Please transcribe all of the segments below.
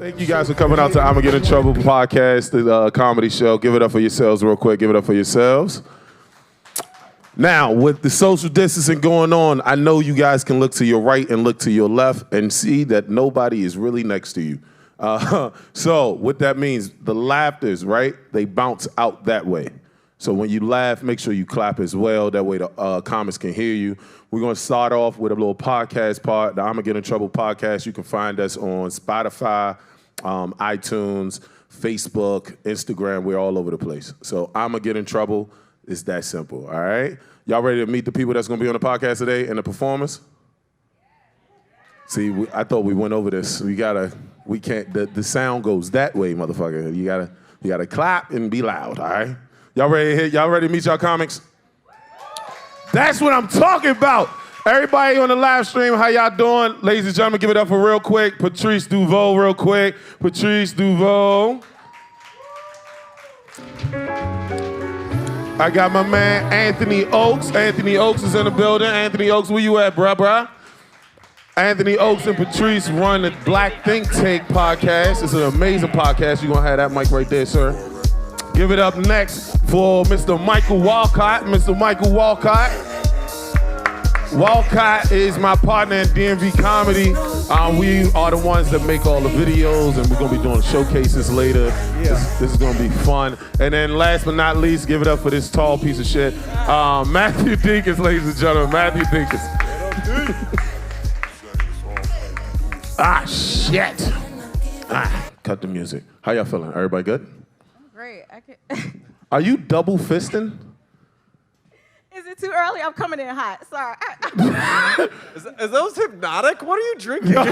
Thank you guys for coming out to Ima Get in Trouble podcast, the comedy show. Give it up for yourselves real quick. Give it up for yourselves. Now, with the social distancing going on, I know you guys can look to your right and look to your left and see that nobody is really next to you. So what that means, the laughters, right? They bounce out that way. So when you laugh, make sure you clap as well. That way the comics can hear you. We're going to start off with a little podcast part, the Ima Get in Trouble podcast. You can find us on Spotify, iTunes, Facebook, Instagram. We're all over the place. So Ima Get in Trouble. It's that simple, all right? Y'all ready to meet the people that's going to be on the podcast today and the performers? See, I thought we went over this. We can't, the sound goes that way, motherfucker. You gotta clap and be loud, all right? Y'all ready to meet y'all comics? That's what I'm talking about. Everybody on the live stream, how y'all doing? Ladies and gentlemen, give it up for real quick. Patrice Duveau, real quick. Patrice Duveau. I got my man Anthony Oakes. Anthony Oakes is in the building. Anthony Oakes, where you at, bruh? Anthony Oakes and Patrice run the Black Think Tank podcast. It's an amazing podcast. You're going to have that mic right there, sir. Give it up next for Mr. Michael Walcott. Mr. Michael Walcott. Walcott is my partner in DMV Comedy. We are the ones that make all the videos, and we're going to be doing showcases later. Yeah. This is going to be fun. And then last but not least, give it up for this tall piece of shit, Matthew Dinkins, ladies and gentlemen. Matthew Dinkins. Shit. Cut the music. How y'all feeling? Everybody good? Great. Are you double fisting? Is it too early? I'm coming in hot. Sorry. Is those Hypnotic? What are you drinking? You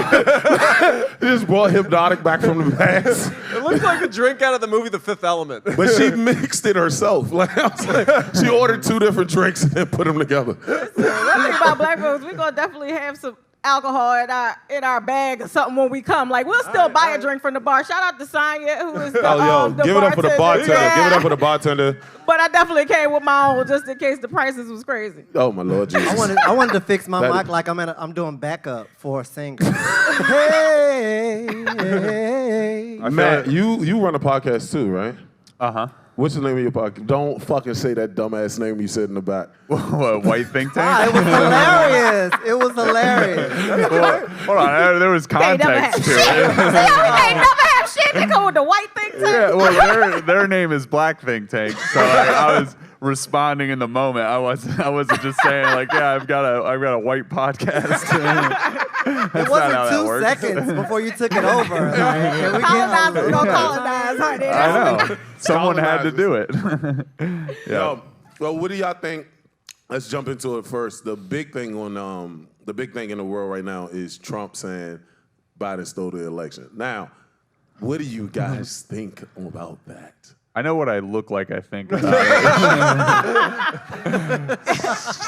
just brought Hypnotic back from the past. It looks like a drink out of the movie The Fifth Element. But she mixed it herself. Like, I was like, she ordered 2 different drinks and then put them together. Listen, one thing about black folks, we're going to definitely have some alcohol in our bag or something when we come. Like, we'll still buy a drink from the bar. Shout out to Sanya, who is the the give it up for the bartender. Yeah. Give it up for the bartender. But I definitely came with my own just in case the prices was crazy. Oh, my Lord Jesus. I wanted to fix my mic like I'm doing backup for a singer. Hey. Matt, you run a podcast too, right? Uh-huh. What's the name of your podcast? Don't fucking say that dumbass name you said in the back. What, White Think Tank? It was hilarious. It was hilarious. Well, hold on, there was context to it. They never have shit. They come with the White Think Tank. Yeah, well, their name is Black Think Tank, so I was responding in the moment. I wasn't just saying like, yeah, I've got a white podcast. It wasn't 2 seconds before you took it over. Like, Colonizers don't colonize, honey. I know. Someone had to do it. Yeah. Well, what do y'all think? Let's jump into it first. The big thing in the world right now is Trump saying Biden stole the election. Now, what do you guys think about that? I know what I look like, I think, about it. And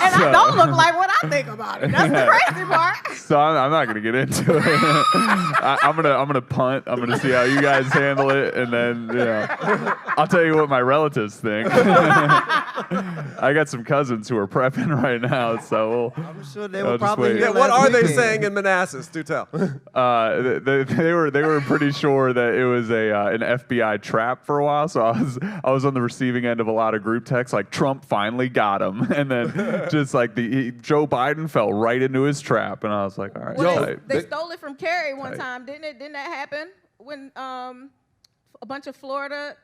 I don't look like what I think about it. That's the crazy part. So I'm not gonna get into it. I'm gonna punt. I'm gonna see how you guys handle it, and then I'll tell you what my relatives think. I got some cousins who are prepping right now, so I'm sure they were probably. Yeah, what are they saying in Manassas? Do tell. They were pretty sure that it was an FBI trap for a while. So I was on the receiving end of a lot of group texts like Trump finally got him, and then just like Joe Biden fell right into his trap, and I was like, all right. Well, they stole it from Kerry one time, didn't it? Didn't that happen when a bunch of Florida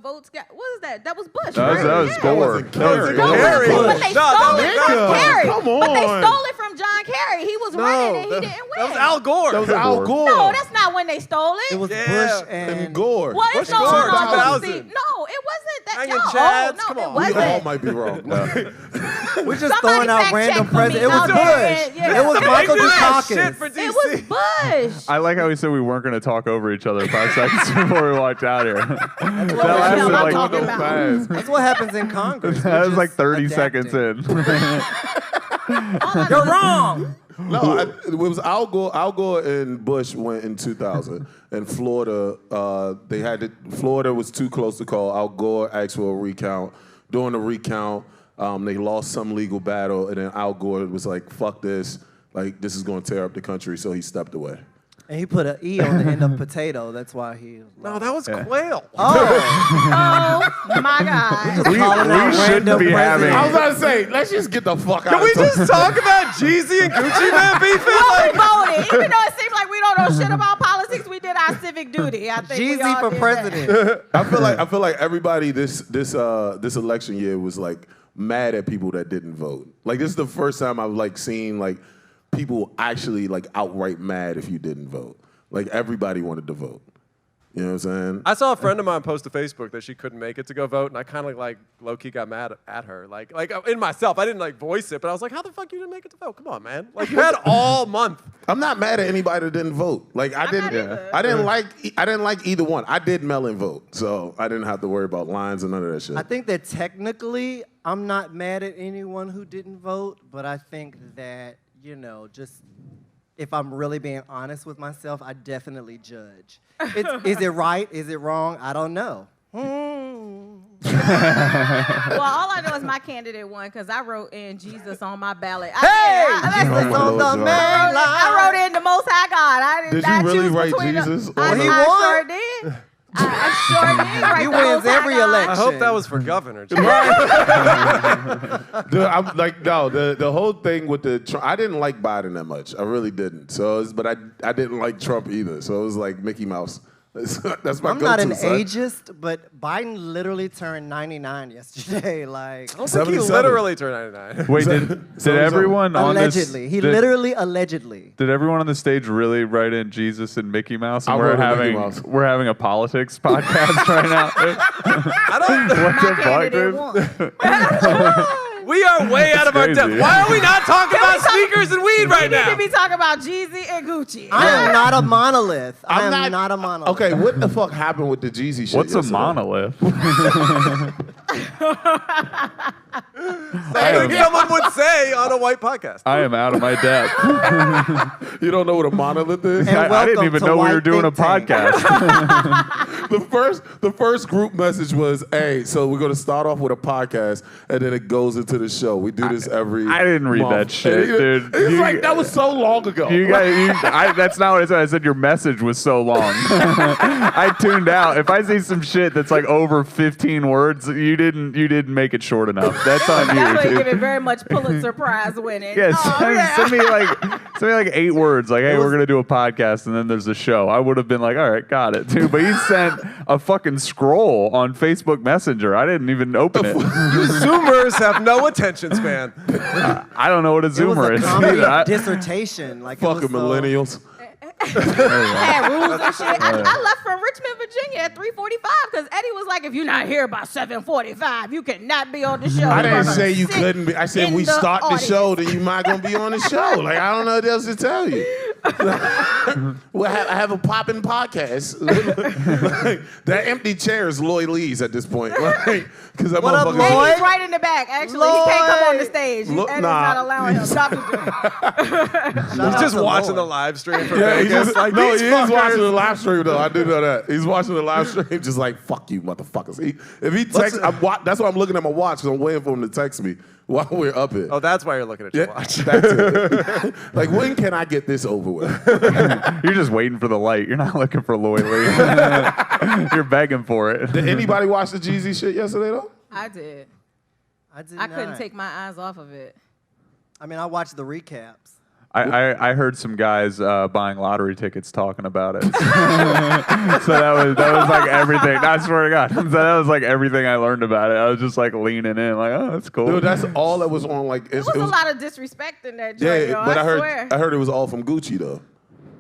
votes got? What was that? That was Bush. That was Gore. Kerry. But they stole it from Kerry. Come But they on. stole it from John Kerry. He was running and he didn't win. That was Al Gore. That was Al Gore. No, that's not when they stole it. It was Yeah. Bush and and Gore. Well, it's Bush Gore, no, 2000. no, it wasn't that. Hanging No, chads, no, come it on. wasn't. We all might be wrong. we're just Somebody throwing out fact random check for me. presidents. It was No, Bush. yeah. It was Michael Shit for Dukakis. DC. It was Bush. I like how we said we weren't going to talk over each other 5 seconds before we walked out here. What That lasted am I like talking about? That's what happens in Congress. that was like 30 seconds in. You're wrong. No, it was Al Gore. Al Gore and Bush went in 2000, and Florida. Florida was too close to call. Al Gore asked for a recount. During the recount, they lost some legal battle, and then Al Gore was like, "Fuck this! Like this is going to tear up the country," so he stepped away. And he put an E on the end of potato. That's why he. No, that was quail. Oh my God. We shouldn't be having. I was about to say, let's just get the fuck out Can of we here. just talk about Jeezy and Gucci Man beefing? Well, we Like, voted. Even though it seems like we don't know shit about politics, we did our civic duty. I think we Jeezy all for did president. I feel like everybody this election year was like mad at people that didn't vote. Like this is the first time I've like seen like people actually like outright mad if you didn't vote. Like everybody wanted to vote. You know what I'm saying? I saw a friend of mine post to Facebook that she couldn't make it to go vote, and I kind of like low-key got mad at her. Like in myself, I didn't like voice it, but I was like, how the fuck you didn't make it to vote? Come on, man. Like you had all month. I'm not mad at anybody that didn't vote. Like I didn't like either one. I did mail in vote, so I didn't have to worry about lines and none of that shit. I think that technically, I'm not mad at anyone who didn't vote, but I think that, you know, just if I'm really being honest with myself, I definitely judge. Is it right? Is it wrong? I don't know. Well, all I know is my candidate won because I wrote in Jesus on my ballot. Jesus on the main line. I wrote in the Most High God. I Did I you really choose write between Jesus? I on the- He sure won. did. I sure did. Write He the wins Most High every God. election. I hope that was for governor. Dude, I'm like, no, the whole thing with the Trump, I didn't like Biden that much. I really didn't. So, but I didn't like Trump either. So it was like Mickey Mouse. That's my I'm go-to, not an son. ageist, but Biden literally turned 99 yesterday. Like, I don't think he 77. literally turned 99. Wait, did everyone on this? allegedly. He literally allegedly. Did everyone on the stage really write in Jesus and Mickey Mouse? And I wrote in Mickey Mouse. we're having a politics podcast right now. I don't. What the My fuck, candidate dude? won. We are way out of our crazy. depth. Why are we not talking about we talk- sneakers and weed We right need now? to be talking about Jeezy and Gucci. I am not a monolith. I I'm am not a monolith. Okay, what the fuck happened with the Jeezy shit? What's a yesterday? monolith? Like someone would say on a white podcast. I am out of my depth. You don't know what a monolith is? And I didn't welcome even to know we White were doing a Think Tank. podcast. The first group message was, "Hey, so we're gonna start off with a podcast, and then it goes into the show. We do this every." I didn't read month." that shit, dude. It's You- like that was so long ago. That's not what I said. I said your message was so long. I tuned out. If I see some shit that's like over 15 words, you didn't make it short enough. That's on you. That's dude. give it very much Pulitzer Prize winning. Yes, Oh, send me like 8 words. Like, hey, we're gonna do a podcast, and then there's a show. I would have been like, all right, got it, dude. But he sent a fucking scroll on Facebook Messenger. I didn't even open it. You Zoomers have no attention span. I don't know what a It was Zoomer a is. comedy either. dissertation. Like, it Fucking was so- millennials. had rules and shit. I left from Richmond, Virginia at 3:45 because Eddie was like, if you're not here by 7:45, you cannot be on the show. I You're didn't gonna say you sit couldn't be. I said in we start the audience. show, then you might gonna be on the show. Like I don't know what else to tell you. Well, I have a popping podcast. Like, that empty chair is Lloyd Lee's at this point. Because that What up, motherfucker. And Lloyd? he's right in the back. Actually, he can't come on the stage. Look, Eddie's nah. not allowing him. Stop it. He's just watching the live stream from Yeah, he's Vegas. just, Like, no, these he is fuckers. watching the live stream though. I do know that. He's watching the live stream, just like fuck you, motherfuckers. If he texts, that's why I'm looking at my watch because I'm waiting for him to text me while we're up here. Oh, that's why you're looking at your Yeah, watch. that's it. Like when can I get this over with? You're just waiting for the light. You're not looking for Lloyd Lee. You're begging for it. Did anybody watch the Jeezy shit yesterday though? I did. I did I couldn't not. take my eyes off of it. I mean, I watched the recaps. I heard some guys buying lottery tickets talking about it. So that was like everything. I swear to God, so that was like everything I learned about it. I was just like leaning in, like, oh, that's cool. Dude, that's all that was on. Like It was a lot of disrespect in that joint, yeah, yo, but I swear. heard it was all from Gucci though.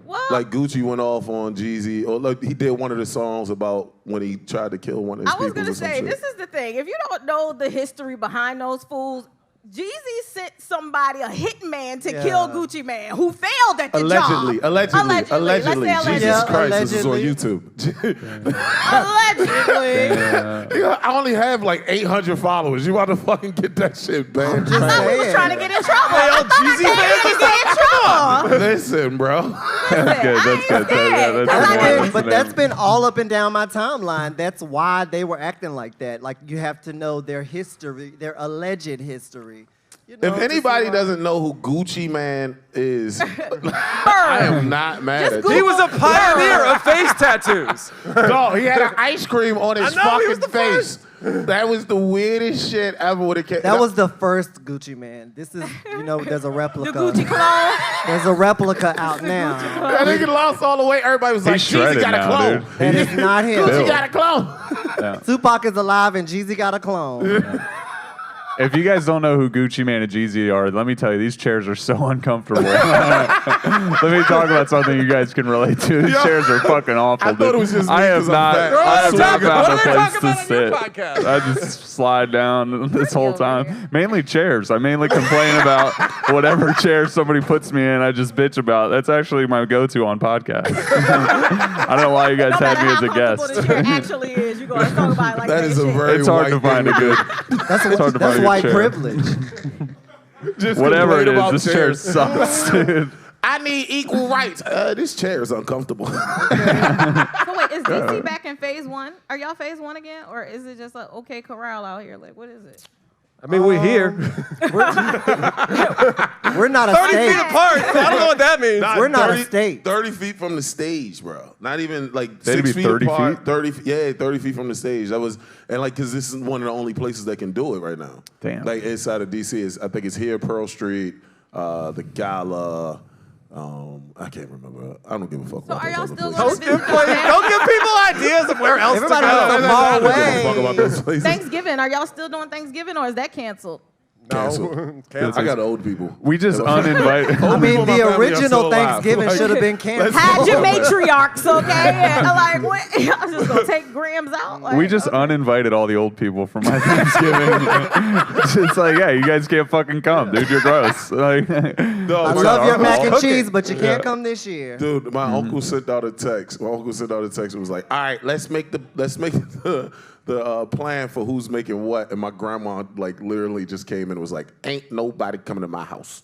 Well, Like Gucci went off on Jeezy, or like he did one of the songs about when he tried to kill one of his I was people. gonna or some say, shit. this is the thing. If you don't know the history behind those fools, Jeezy sent somebody, a hitman, to Yeah. kill Gucci Man, who failed at the Allegedly. job. Let's say Jesus Christ, Yeah, this is on allegedly. YouTube. Allegedly. Yeah, I only have like 800 followers. You want to fucking get that shit banned? just I thought we was saying. trying to get in trouble. Hey, I yo, thought I Jeezy came here to get in trouble. Listen, bro. That's good. That's good. scared. That's I good. didn't- But that's been all up and down my timeline. That's why they were acting like that. Like, you have to know their history, their alleged history. If anybody doesn't know who Gucci Man is, I am not mad at you. He was a pioneer of face tattoos. Dog, he had an ice cream on his I know, he was fucking the face. That was the weirdest shit ever with a kid. That was the first Gucci Man. This is, there's a replica. The Gucci clone. There's a replica out now. That nigga lost all the weight. Everybody was like, He's Jeezy shredded got a now, clone. dude. And it's not him. Gucci got a clone. Tupac is alive and Jeezy got a clone. If you guys don't know who Gucci Man and Jeezy are, let me tell you, these chairs are so uncomfortable. Let me talk about something you guys can relate to. These chairs are fucking awful. I thought it was just me I have 'cause I'm not. fat. I have not What found are a they place talking to about on your sit. podcast? I just slide down this whole over time. here. Mainly chairs. I mainly complain about whatever chair somebody puts me in. I just bitch about. That's actually my go-to on podcasts. I don't know why you guys No had matter me how as a comfortable guest. the chair actually is, you gonna talk about it like That is a shit. very It's hard to white find a thing good. That's hard to find a good white chair. privilege. Just Whatever it complain about is, this chair sucks, dude. I need equal rights. This chair is uncomfortable. So wait, is DC back in phase 1? Are y'all phase 1 again? Or is it just like, okay, corral out here? Like, what is it? I mean, we're here. We're not a 30 state. feet apart. So I don't know what that means. Nah, We're not a state. 30 feet from the stage, bro. Not even like That'd 6 be feet 30 apart. feet? 30, yeah, 30 feet from the stage. That was, and like, cause this is one of the only places that can do it right now. Damn. Like inside of DC, I think it's here, Pearl Street, the Gala. I can't remember. I don't give a fuck. So about are those y'all other still places. going to Don't give people ideas of where else Everybody to knows go. the I mall don't give a fuck way. about those places. Thanksgiving? Are y'all still doing Thanksgiving or is that canceled? Canceled. Canceled. I got old people. We just uninvited. I mean, people in my the family are still original alive. Thanksgiving Like, should have been canceled. Had your matriarchs, okay? And like, what? Y'all just gonna take Grams out? Like, We just okay. uninvited all the old people from my Thanksgiving. It's like, yeah, you guys can't fucking come, dude. You're gross. Like, No, I my love your uncle- mac and okay. cheese, but you can't come this year. Dude, my uncle sent out a text. My uncle sent out a text and was like, "All right, let's make the plan for who's making what." And my grandma like literally just came in and was like, "Ain't nobody coming to my house."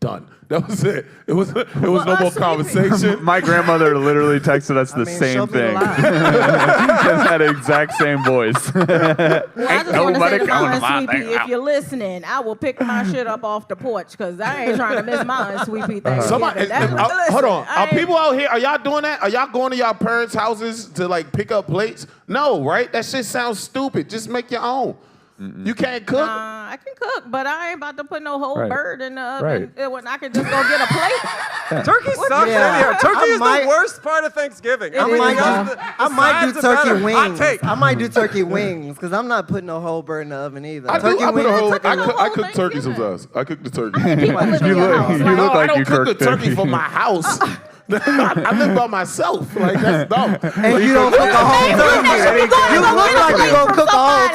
Done. That was it. It was no more us, conversation. my grandmother literally texted us the I mean, show same me the thing. lie. Just had the exact same voice. Well, I just want to say to nobody coming my to my Sweet Pea, thing. if you're listening, I will pick my shit up off the porch because I ain't trying to miss my Sweet Pea Thanksgiving. Somebody, That's- hold on. listen, I Are ain't- people out here? Are y'all doing that? Are y'all going to y'all parents' houses to like pick up plates? No, right? That shit sounds stupid. Just make your own. You can't cook. I can cook, but I ain't about to put no whole Right. bird in the oven Right. when I can just go get a plate. Turkey sucks Yeah. anyhow. Turkey I is might- the worst part of Thanksgiving. I might, else, I might do the sides are turkey better. Hot wings. take. I might do turkey wings because I'm not putting no whole bird in the oven either. I turkey do. I put a wings. whole. took a I whole cook turkey Thanksgiving. sometimes. I cook the turkey. People live in You your look- house. you Like, look No, I like don't you cook the cook turkey turkey. for my house. I live by myself. Like that's dumb. And you don't cook a whole turkey. You look like you're going to cook a whole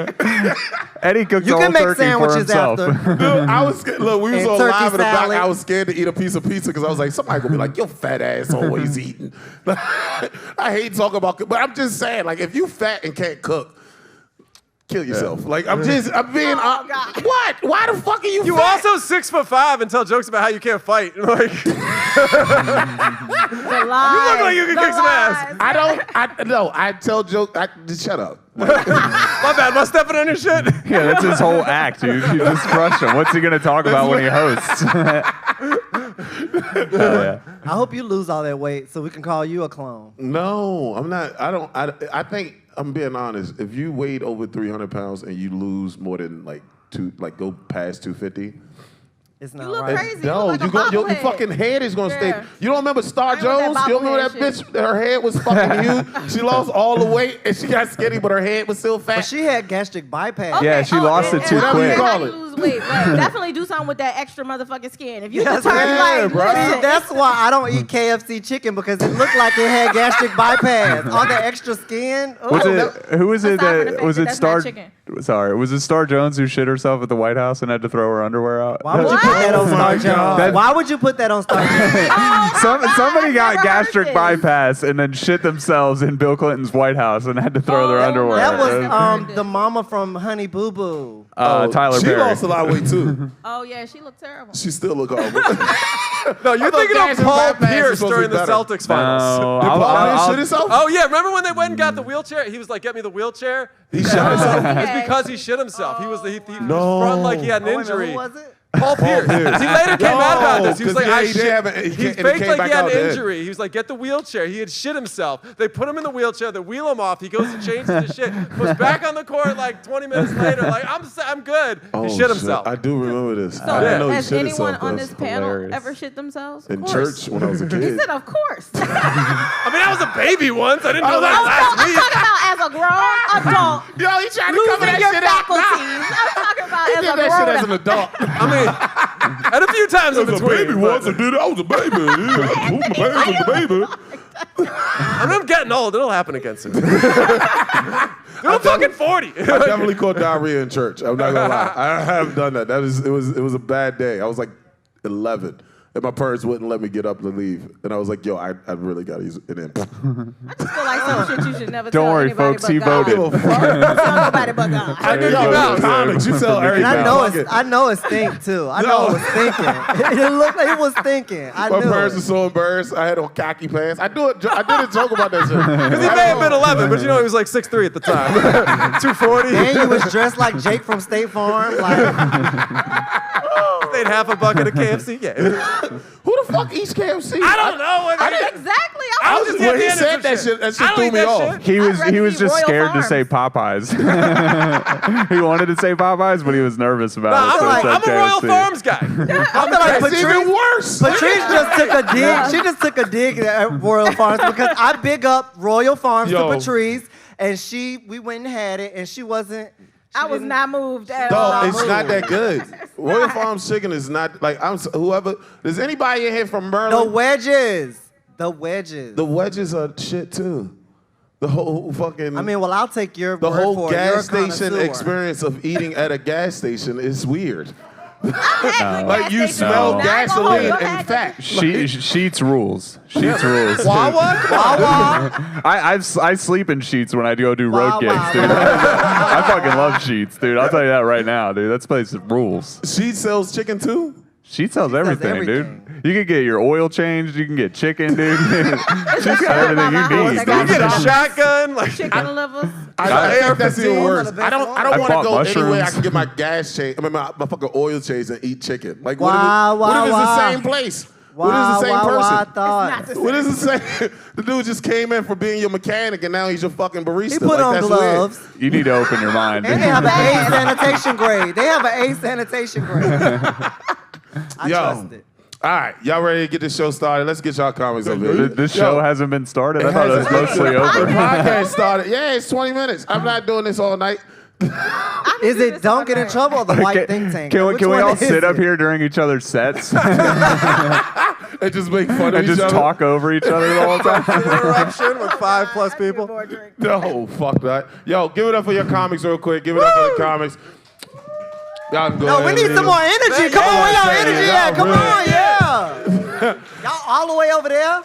turkey. Eddie cooked You the can whole make turkey for sandwiches himself. after. Dude, I was scared. Look, we was And on turkey live in the back. salad. I was scared to eat a piece of pizza because I was like, somebody gonna be like, "Your fat ass always eating." I hate talking about, but I'm just saying, like, if you fat and can't cook, kill yourself. Like, I'm being. God. What? Why the fuck are you? You fat? also 6'5" and tell jokes about how you can't fight. Like, The lies, you look like you can the kick some ass. lies. I don't. No, I tell jokes. Just shut up. my bad. Am I stepping on your shit? Yeah, that's his whole act, dude. You just crush him. What's he gonna talk about when he hosts? Yeah. I hope you lose all that weight so we can call you a clone. No, I'm not. I don't. I think I'm being honest. If you weighed over 300 pounds and you lose more than go past 250. It's You not look right. crazy. No, you look like a your bobblehead. fucking head is gonna Yeah. stay. You don't remember Star I ain't with that Jones? You don't remember that bobblehead bitch? Her head was fucking huge. She lost all the weight and she got skinny, but her head was still fat. But she had gastric bypass. Yeah, she lost it too Whatever you quick. call How it. you lose weight, but definitely do something with that extra motherfucking skin. If you Yes, can turn yeah, like, bro. listen, See, that's why I don't eat KFC chicken because it looked like it had gastric bypass. All the extra skin. Ooh. Was it who was it Aside from the that fact was that it that's Star? not chicken. Sorry, was it Star Jones who shit herself at the White House and had to throw her underwear out? Why would you put that on Oh Star my Jones? God. Why would you put that on Star Jones? Somebody I've got never heard gastric this. bypass and then shit themselves in Bill Clinton's White House and had to throw their Oh, underwear. That That was the mama from Honey Boo Boo. Tyler she Perry. lost a lot of weight too. Oh yeah, she looked terrible. She still look horrible. No, you're thought thinking of gastric Paul bypass was Pierce supposed to during be the better. Celtics finals. No, Did Paul I'll- shit himself? Oh yeah, remember when they went and got the wheelchair? He was like, "Get me the wheelchair." He shot himself. Yeah, because he shit himself. He was No. front like he had an Oh, wait a minute, injury. who was it? Paul Pierce. He later came out about this. He was 'cause like, he did have it, and he he came faked like back he had out an dead. injury. He was like, get the wheelchair. He had shit himself. They put him in the wheelchair. They wheel him off. He goes to change his shit. Was back on the court like 20 minutes later. Like, I'm good. He shit himself. I do remember this. So I didn't know he has shit anyone himself. on That's this panel hilarious. ever shit themselves? Of in course. church when I was a He kid. said, of course. I mean, I was a baby once. I didn't know that I'm last week. talking about as a grown adult. Yo, he tried to cover Losing that your shit up. faculties. I'm talking about as a Did that shit as an grown adult. I mean, and a few times in between. I was a baby. I was a baby. I mean, I'm getting old. It'll happen again soon. I'm fucking 40. I definitely caught diarrhea in church. I'm not gonna lie. I haven't done that. It was a bad day. I was like 11. And my parents wouldn't let me get up to leave. And I was like, yo, I really got to use it. And then, I just feel like some shit you should never Don't tell worry, anybody folks, but he God. voted. Don't tell nobody but God. I knew you yo, about comics, you tell And everybody. I know it stink too. I know it was thinking. It looked like it was thinking. I My knew parents it. were so embarrassed. I had on khaki pants. I did a joke about that shit. Because he may have been 11, but you know he was like 6'3" at the time. 240. And you was dressed like Jake from State Farm. Like, Stayed half a bucket of KFC. Yeah. Who the fuck eats KFC? I don't know. Exactly. I was just When getting he the said end of that some shit, that I shit don't threw eat me that off. shit. He was rather just eat Royal scared to Farms. say Popeyes. He wanted to say Popeyes, but he was nervous about it. So he I'm said a Royal KFC. Farms guy. I feel like That's even worse. Patrice just took a dig. She just took a dig at Royal Farms because I big up Royal Farms Yo. to Patrice, and we went and had it, and she wasn't. I was not moved at No, all. it's not that good. Royal Farms chicken is not like whoever. Does anybody in here from The Maryland? wedges. The wedges are shit too. The whole fucking. I mean, well, I'll take your the word whole for it. You're a gas station connoisseur. experience of eating at a gas station is weird. Like Like you smell gasoline and fat. Sheets rules. Sheets rules. Wawa? I sleep in Sheets when I go do road Wow, gigs, wow, dude. wow. I fucking love Sheets, dude. I'll tell you that right now, dude. That place rules. She sells chicken too. Sheets sells everything, everything. dude. You can get your oil changed. You can get chicken, dude. Sheets got everything you need, You get dude. a shotgun? Like, Chicken livers. I think that's even worse. the I best don't one. I don't I want to bought go anywhere I mushrooms. can get my gas change. I mean my fucking oil change and eat chicken. Like Wow, what if it's wow, the wow. same place? Wow, What is the same wow, person? wow, I Not thought. the same. What is the same? The dude just came in for being your mechanic and now he's your fucking barista. He put like, on that's gloves. Weird. You need to open your mind. And they have an A sanitation grade. They have an A sanitation grade. I Yo. trust it. All right, y'all ready to get this show started? Let's get y'all comics over here. This Yo, show hasn't been started. I thought it was mostly The over. podcast started. Yeah, it's 20 minutes. I'm not doing this all night. Is it Don't Get in Trouble or the White Think Tank? Can Which we one all is sit up it? here during each other's sets And just make fun of and each just other. talk over each other the whole time? interruption with 5+ people. No, fuck that. Yo, give it up for your comics real quick. Give it up for the comics. Y'all can go No, ahead we and need leave. some more energy. Come on, where y'all energy at? Come on, yeah. Y'all all the way over there.